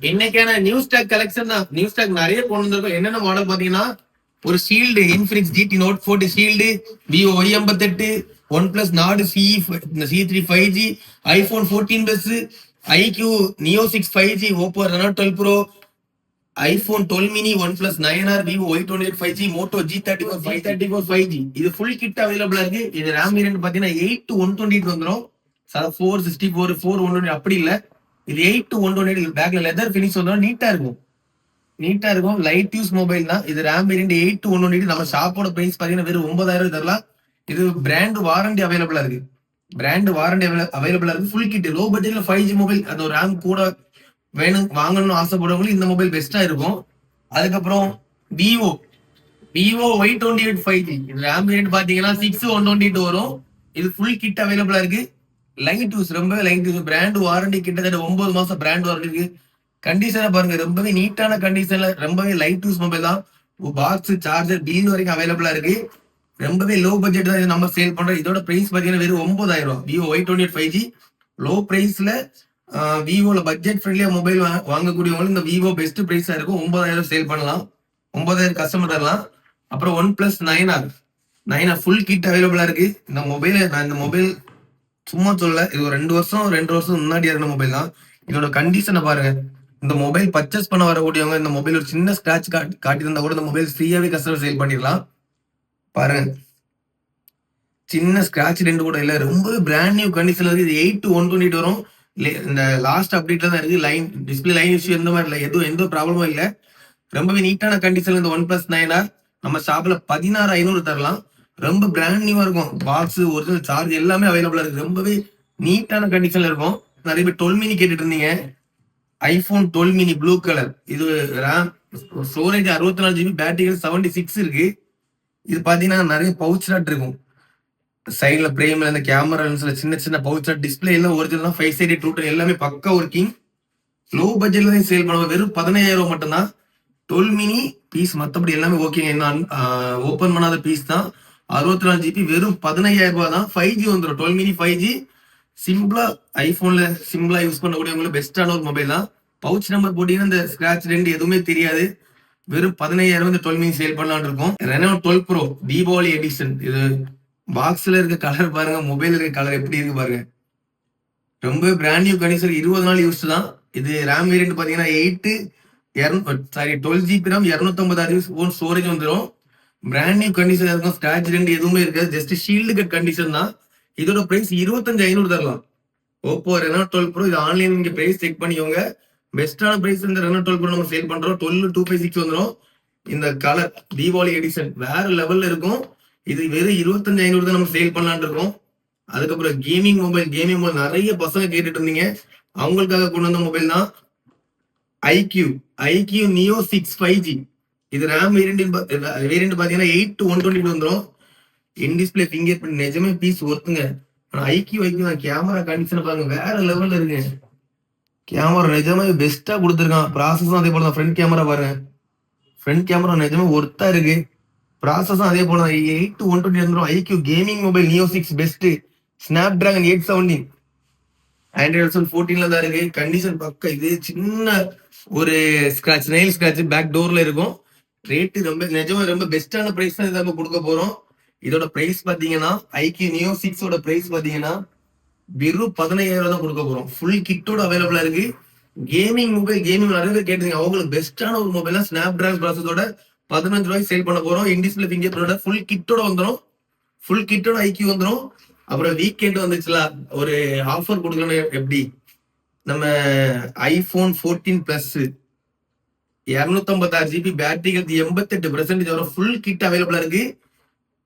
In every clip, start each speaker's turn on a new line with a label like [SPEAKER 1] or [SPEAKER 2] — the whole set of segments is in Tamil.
[SPEAKER 1] இன்னைக்கான நியூ ஸ்டாக் கலெக்ஷன் தான். நியூ ஸ்டாக் நிறைய கொண்டு வந்திருக்கோம். என்னென்ன மாடல் பாத்தீங்கன்னா, ஒரு shield Infinix GT Note 40 shield, Vivo Y58, OnePlus Nord C3 5G, iPhone 14 Plus, iQ Neo 6 5G, Oppo Reno 12 Pro, iPhone 12 mini, OnePlus 9R, Vivo Y28 5G, Moto G34 5G. இது ஃபுல் கிட் அவைலபிளா இருக்கு. இது RAM வேரியன்ட் பாத்தீங்கன்னா 8 to 128 வந்துடும். 464 4 அப்படி இல்ல, இது 8 to 128. பேக்ல லெதர் ஃபினிஷ் வந்துடும். நீட்டா இருக்கும். லைட் யூஸ் மொபைல் தான். இது RAM வேரியன்ட் 8 to 128. நம்ம ஷாப்போட பிரைஸ் பாத்தீங்கன்னா வெறும் 9000 தரலாம். இது பிராண்ட் வாரண்டி அவைலபிளா இருக்கு. ஃபுல் கிட் லோ பட்ஜெட்ல 5G மொபைல், அந்த ஒரு RAM கூட வேணும் வாங்கணும்னு ஆசைப்படுறவங்களுக்கு இந்த மொபைல் பெஸ்டா இருக்கும். அதுக்கப்புறம் விவோ Y28 5G. இது RAM வேரியன்ட் பாத்தீங்கன்னா 6 128 வரும். இது ஃபுல் கிட் அவைலபிளா இருக்கு. லைட் யூஸ், ரொம்ப லைட் யூஸ். பிராண்ட் வாரண்டி கிட்டத்தட்ட 9 மாசம் பிராண்ட் வாரண்டி இருக்கு. கண்டிஷனை பாருங்க, ரொம்பவே நீட்டான கண்டிஷன்ல, ரொம்பவே லைட் யூஸ் மொபைல் தான். பாக்ஸ், சார்ஜர், பில் வரைக்கும் அவைலபிளா இருக்கு. ரொம்பவே லோ பட்ஜெட் தான் இது நம்ம சேல் பண்றோம். இதோட பிரைஸ் பாத்தீங்கன்னா வெறும் 9000 ரூபாய். விவோ Y28 5G லோ பிரைஸ்ல, விவோல பட்ஜெட் ஃப்ரெண்ட்லியா மொபைல் வாங்கக்கூடியவங்களுக்கு இந்த விவோ பெஸ்ட் பிரைஸா இருக்கும். 9000 சேல் பண்ணலாம். 9000 கஸ்டமர் தரலாம். அப்புறம் OnePlus 9R ஃபுல் கிட் அவைலபிளா இருக்கு. இந்த மொபைல் சும்மா சொல்ல, இது ஒரு 2 வருஷம் முன்னாடி இருந்த மொபைல் தான். இதோட கண்டிஷனை பாருங்க. இந்த மொபைல் பர்ச்சேஸ் பண்ண வரக்கூடியவங்க இந்த மொபைல் ஒரு சின்ன ஸ்கிராட்ச் காட்டி தந்தா கூட இந்த மொபைல் ஃப்ரீயாவே கஸ்டமர் சேல் பண்ணிடலாம். பாருங்க, சின்ன ஸ்கிராட்ச் ரெண்டு கூட இல்ல, ரொம்ப பிராண்ட் நியூ கண்டிஷன்ல இருக்கு. இது 8 to 128 வரும். இந்த லாஸ்ட் அப்டேட்ல தான் இருக்கு. லைன் டிஸ்பிளே லைன் இஷ்யூ எந்த மாதிரி இல்லை, எந்த ப்ராப்ளமும் இல்லை. ரொம்பவே நீட்டான கண்டிஷன்ல இந்த OnePlus 9R நம்ம ஷாப்ல 16500 தரலாம். ரொம்ப பிராண்ட் நியூவா இருக்கும். பாக்ஸ், ஒரிஜினல் சார்ஜ் எல்லாமே அவைலபிளா இருக்கு. ரொம்பவே நீட்டான கண்டிஷன்ல இருக்கும். நிறைய பேர் 12 மினி கேட்டுட்டு இருந்தீங்க. iPhone 12 mini blue colour. இது RAM ஸ்டோரேஜ் 64GB, பேட்டரி 76 இருக்கு. இது பாத்தீங்கன்னா நிறைய பவுச் லாட் இருக்கும். சைட்ல பிரேம்ல இந்த கேமரா லென்ஸ்ல சின்ன பவுச் லாட். டிஸ்பிளே எல்லாம் ஒரிஜினல் 5 சைடு ட்ரூ டோன் எல்லாமே பக்கா ஒர்க்கிங். லோ பட்ஜெட்ல தான் சேல் பண்ணுவோம். வெறும் 15000 ரூபாய் மட்டும் தான். 12 மினி பீஸ், மத்தபடி எல்லாமே ஓகேங்க. இன்னும் ஓபன் பண்ணாத பீஸ் தான். 64GB வெறும் 15000 ரூபாய் தான். 5G வந்துடும். 12 மினி 5G சிம்பிளா, ஐபோன்ல சிம்பிளா யூஸ் பண்ணக்கூடியவங்களுக்கு பெஸ்டான ஒரு மொபைல் தான். பவுச் நம்பர் போட்டீங்கன்னா இந்த ஸ்கிராட்ச் ரெண்டு எதுவுமே தெரியாது. வெறும் 15000 இந்த 12 மினி சேல் பண்ணலாம்னு இருக்கும். Reno 12 Pro Deepavali edition. இது பாக்ஸ்ல இருக்க கலர் பாருங்க, மொபைல் இருக்க கலர் எப்படி இருக்கு பாருங்க. ரொம்ப பிராண்ட் நியூ கண்டிஷன், 20 நாள் யூஸ் தான். இது RAM வேரியன்ட் பாத்தீங்கன்னா 12GB RAM, 256 ஸ்டோரேஜ் வந்துடும். பிராண்ட் நியூ கண்டிஷன் இருக்கும். ஸ்கிராட்ச் ரெண்டு எதுவுமே இருக்காது. ஜஸ்ட் ஷீல்டு கட் கண்டிஷன் தான். இதோட பிரைஸ் 25500 தரலாம். Oppo Reno 12 Pro. இது ஆன்லைன் நீங்க பிரைஸ் செக் பண்ணிக்கோங்க. பெஸ்டான பிரைஸ் இந்த Reno 12 Pro நம்ம சேல் பண்றோம். 12256 வந்துடும். இந்த கலர் தீபாவளி எடிஷன் வேற லெவல்ல இருக்கும். இது வெறும் 25500 தான் நம்ம சேல் பண்ணலாம்னு இருக்கோம். அதுக்கப்புறம் கேமிங் மொபைல் நிறைய பசங்க கேட்டுட்டு இருந்தீங்க. அவங்களுக்காக கொண்டு வந்த மொபைல் தான் iQ Neo 6 5G. இது RAM வேரியன்ட் பாத்தீங்கன்னா 8 to 128 வந்துடும். இன் டிஸ்பிளே ஃபிங்கர் பிரிண்ட், நிஜமே பீஸ் ஒர்த்துங்க. ஆனா iQ தான். கேமரா கண்டிஷன் பாருங்க, வேற லெவல்ல இருக்கு. கேமரா நிஜமே பெஸ்டா கொடுத்துருக்கான். ப்ராசஸும் அதே போல தான். ஃப்ரண்ட் கேமரா பாருங்க, ஃப்ரண்ட் கேமரா நிஜமே ஒர்த்தா இருக்கு. ப்ராசஸும் அதே போல தான். 8 to 128 வந்துடும். iQ gaming mobile Neo 6 best. Snapdragon 870 Android version 14ல தான் இருக்கு. கண்டிஷன் பக்கா. இது சின்ன ஒரு ஸ்கிராட்ச், நெயில் ஸ்கிராட்ச் பேக் டோர்ல இருக்கும். ரேட்டு ரொம்ப பெஸ்டான பிரைஸ் தான் இதை நம்ம கொடுக்க போறோம். இதோட பிரைஸ் பாத்தீங்கன்னா iQ Neo 6 ஓட பிரைஸ் பாத்தீங்கன்னா வெறும் 15000 தான் கொடுக்க போறோம். ஃபுல் கிட்டோட அவைலபிளா இருக்கு. கேமிங் நிறைய பேர் கேட்டீங்க. அவங்களுக்கு பெஸ்டான ஒரு மொபைல் தான். ஸ்னாப்டிராகன் ப்ராசஸோட 15 ரூபாய்க்கு சேல் பண்ண போறோம். இன் டிஸ்பிளே ஃபிங்கர் பிரிண்டோட ஃபுல் கிட்டோட வந்துடும். ஃபுல் கிட்டோட iQ வந்துடும். அப்புறம் வீக்கெண்ட் வந்துச்சுல, ஒரு ஆஃபர் கொடுக்கணும். எப்படி நம்ம iPhone 14 Plus 256GB, பேட்டரி 88% வரும். ஃபுல் கிட் அவைலபிளா இருக்கு.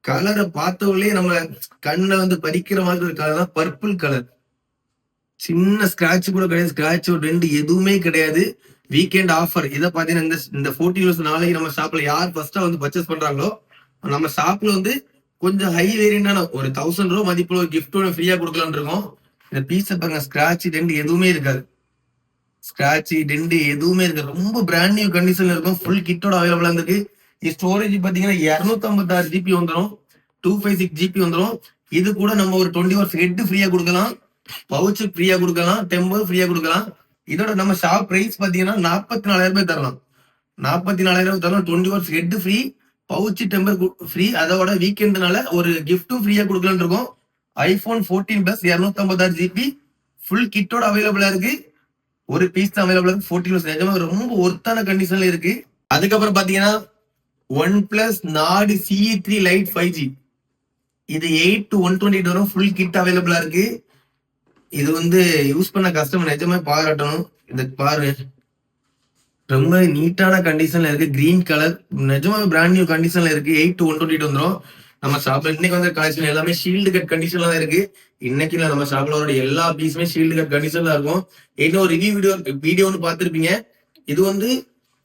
[SPEAKER 1] கலரை பார்த்தவங்களே நம்ம கண்ணை பறிக்கிற மாதிரி ஒரு கலர் தான். Purple colour. சின்ன ஸ்கிராட்ச் கூட கிடையாது. ஸ்கிராட்ச் ரெண்டு எதுவுமே கிடையாது. Weekend offer. இதை பாத்தீங்கன்னா இந்த 14 நாளைக்கு நம்ம ஷாப்ல யார் ஃபர்ஸ்டா பர்ச்சேஸ் பண்றாங்களோ நம்ம ஷாப்ல கொஞ்சம் ஹை வேரியண்டான ஒரு 1000 ரூபாய் மதிப்புல ஒரு கிஃப்ட் ஒன்று ஃப்ரீயா கொடுக்கலாம்னு இருக்கோம். இந்த பீஸை பாருங்க, ஸ்கிராட்ச் ரெண்டு எதுவுமே இருக்காது. ரொம்ப பிராண்ட் நியூ கண்டிஷன்ல இருக்கும். ஃபுல் கிட்டோட அவைலபிளா இருக்கு. ஸ்டோரேஜ் பாத்தீங்கன்னா 256GB வந்துடும். 256GB வந்துடும். இது கூட நம்ம ஒரு 20 hours ஹெட் ஃப்ரீயா கொடுக்கலாம். பவுச் ஃப்ரீயா கொடுக்கலாம். டெம்பர் ஃப்ரீயா கொடுக்கலாம். இதோட நம்ம ஷாப் பிரைஸ் பாத்தீங்கன்னா 44,000 ரூபாய் தரலாம். 44,000 தரலாம். 20 watts head free, pouch temper free. அதோட வீக்கெண்ட்னால ஒரு கிஃப்ட்டும் ஃப்ரீயா கொடுக்கலாம்னு இருக்கோம். iPhone 14 Plus 256 GB ஃபுல் கிட்டோட அவைலபிளா இருக்கு. ஒரு பீஸ் தான் அவைலபிளா இருக்கு. 14 Plus நிஜமா ரொம்ப ஒர்த்தான கண்டிஷன்ல இருக்கு. அதுக்கப்புறம் பாத்தீங்கன்னா OnePlus Nord CE3 Lite 5G. இது 8 to 128 வரும். ஃபுல் கிட் அவைலபிளா இருக்கு. இது வந்து யூஸ் பண்ண கஸ்டமர் நிஜமா பாராட்டணும். இத பாருங்க, ரொம்ப நீட்டான கண்டிஷன்ல இருக்கு. கிரீன் கலர் நிஜமா பிராண்ட் நியூ கண்டிஷன்ல இருக்கு. 8 to 128 வந்துரும். நம்ம ஷாப்ல இன்னைக்கு வந்து கலெக்ஷன் எல்லாமே ஷீல்டு கட் கண்டிஷன்ல தான் இருக்கு. இன்னைக்கு நம்ம ஷாப்ல வர எல்லா பீஸுமே ஷீல்டு கட் கண்டிஷன்ல இருக்கும். இன்னும் ரிவ்யூ வீடியோன்னு பார்த்திருப்பீங்க. இது வந்து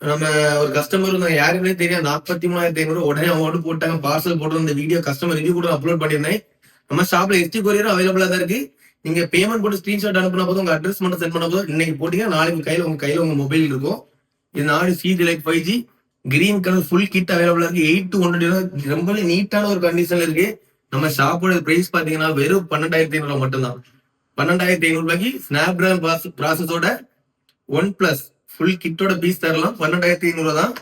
[SPEAKER 1] நம்ம ஒரு கஸ்டமர் யாருமே தெரியாது, 43,500 உடனே அமௌண்ட் போட்டாங்க, பார்சல் போட்டு இந்த வீடியோ கஸ்டமர் ரிவ்யூ கூட அப்லோட் பண்ணியிருந்தேன். நம்ம ஷாப்ல எஸ்டி கொரியர் அவைலபிளா தான் இருக்கு. நீங்க பேமெண்ட் போட்டு ஸ்கிரீன்ஷாட் அனுப்புனா போதும், உங்க அட்ரஸ் மட்டும் சென்ட் பண்ண போதும், இன்னைக்கு போட்டீங்கன்னா நாளைக்கு உங்க கையில உங்க மொபைல் இருக்கும். இது Nord CE3 Lite 5G green colour full kit அவைலபிளா இருக்கு. 8 to 128 ரொம்பவே நீட்டான ஒரு கண்டிஷன்ல இருக்கு. நம்ம ஷாப்போட பிரைஸ் பாத்தீங்கன்னா வெறும் 12,500 மட்டும்தான். 12,500 ரூபாய்க்கு ஸ்னாப் டிராகன் ப்ராசஸோட OnePlus ஃபுல் கிட்டோட பீஸ் தரலாம். 12,500 தான்.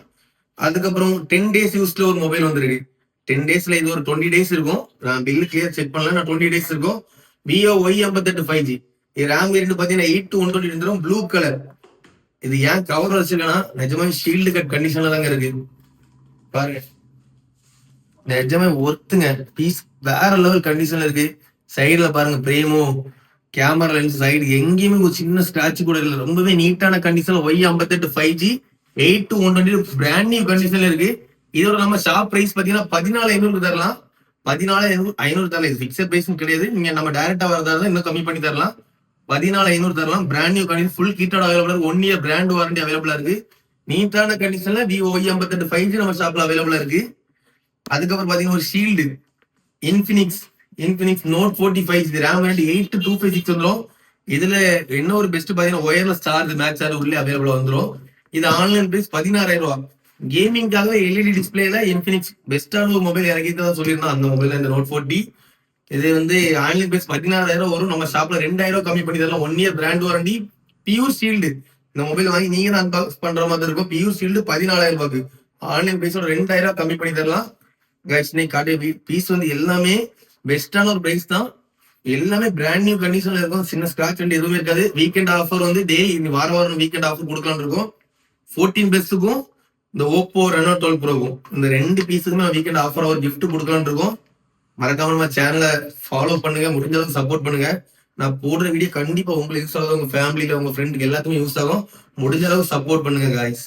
[SPEAKER 1] அதுக்கப்புறம் 10 days யூஸ்ல ஒரு மொபைல் வந்துருக்கு. 10 daysல இது ஒரு 20 days இருக்கும். நான் பில்லு கிளியர் செக் பண்ணல, நான் 20 days இருக்கும். Vivo Y58 5G. இது ரேம் வேரியன்ட் பாத்தீங்கன்னா 8 to 128 வந்துடும். Blue colour. இது ஏன் கவர் வச்சிருக்கேன்னா நிஜமா ஷீல்டு கட் கண்டிஷன்ல தாங்க இருக்கு. பாருங்க, நிஜமே ஒர்த்துங்க. பீஸ் வேற லெவல் கண்டிஷன்ல இருக்கு. சைடுல பாருங்க பிரேமோ, கேமரா லென்ஸ் சைடு எங்கேயுமே ஒரு சின்ன ஸ்கிராட்ச் கூட இல்லை. ரொம்பவே நீட்டான கண்டிஷன்ல Y58 5G 8 to 128 brand new கண்டிஷன்ல இருக்கு. இதோட நம்ம ஷாப் பிரைஸ் பாத்தீங்கன்னா 14,500 தரலாம். 14,500 தரலாம். இது பிக்சர் பிரைஸும் கிடையாது. நீங்க நம்ம டைரக்டா வரதா இன்னும் கம்மி பண்ணி தரலாம். 14,500 தரலாம். பிராண்ட் நியூ கண்டிஷன் ஃபுல் கிட்டோட அவைலபிளா இருக்கு. 1 year பிராண்ட் வாரண்டி அவைலபிளா இருக்கு. நீட்டான கண்டிஷன்ல Vivo Y58 5G நம்ம ஷாப்ல அவைலபிளா இருக்கு. அதுக்கப்புறம் பாத்தீங்கன்னா ஒரு shield Infinix Note 45 RAM variant 8 to 256 வந்துடும். இதுல என்ன ஒரு பெஸ்ட் பாத்தீங்கன்னா ஒயர்லெஸ் சார்ஜ் மேக்ஸ் சார்ஜ் உள்ளே அவைலபிளா வந்துடும். இது ஆன்லைன் பிரைஸ் 16,000 ரூபாய். கேமிங்காக எல்இடி டிஸ்பிளேல இன்ஃபினிக்ஸ் பெஸ்டான ஒரு மொபைல் இறக்கிதான் சொல்லியிருந்தோம். அந்த மொபைல் இந்த Note 40 இது வந்து ஆன்லைன் பிரைஸ் 16,000 வரும். நம்ம ஷாப்ல 2,000 கம்மி பண்ணி தரலாம். 1 year brand warranty, pure shield. இந்த மொபைல் வாங்கி நீங்க தான் அன்பாக்ஸ் பண்ற மாதிரி இருக்கும். பியூர் ஷீல்டு 14,000 ரூபாய்க்கு ஆன்லைன் பிரைஸோட 2,000 கம்மி பண்ணி தரலாம். கைஸ் இன்னைக்கு காட்டிய பீஸ் வந்து எல்லாமே பெஸ்டான ஒரு பிரைஸ் தான். எல்லாமே பிராண்ட் நியூ கண்டிஷன்ல இருக்கும். சின்ன ஸ்கிராட்ச் வந்து எதுவுமே இருக்காது. வீக்கெண்ட் ஆஃபர் வந்து டெய்லி வாரம் வீக்கெண்ட் ஆஃபர் கொடுக்கலாம் இருக்கும். 14 Plusக்கும் இந்த Oppo Reno 12 Proக்கும் இந்த 2 பீஸுக்குமே வீக்கெண்ட் ஆஃபர் ஒரு கிஃப்ட் கொடுக்கலாம் இருக்கும். மறக்காம நம்ம சேனலை ஃபாலோ பண்ணுங்க, முடிஞ்ச அளவுக்கு சப்போர்ட் பண்ணுங்க. நான் போடுற வீடியோ கண்டிப்பா உங்களுக்கு யூஸ் ஆகும், உங்க ஃபேமிலியில உங்க ஃப்ரெண்டுக்கு எல்லாத்துக்குமே யூஸ் ஆகும். முடிஞ்ச அளவுக்கு சப்போர்ட் பண்ணுங்க காய்ஸ்.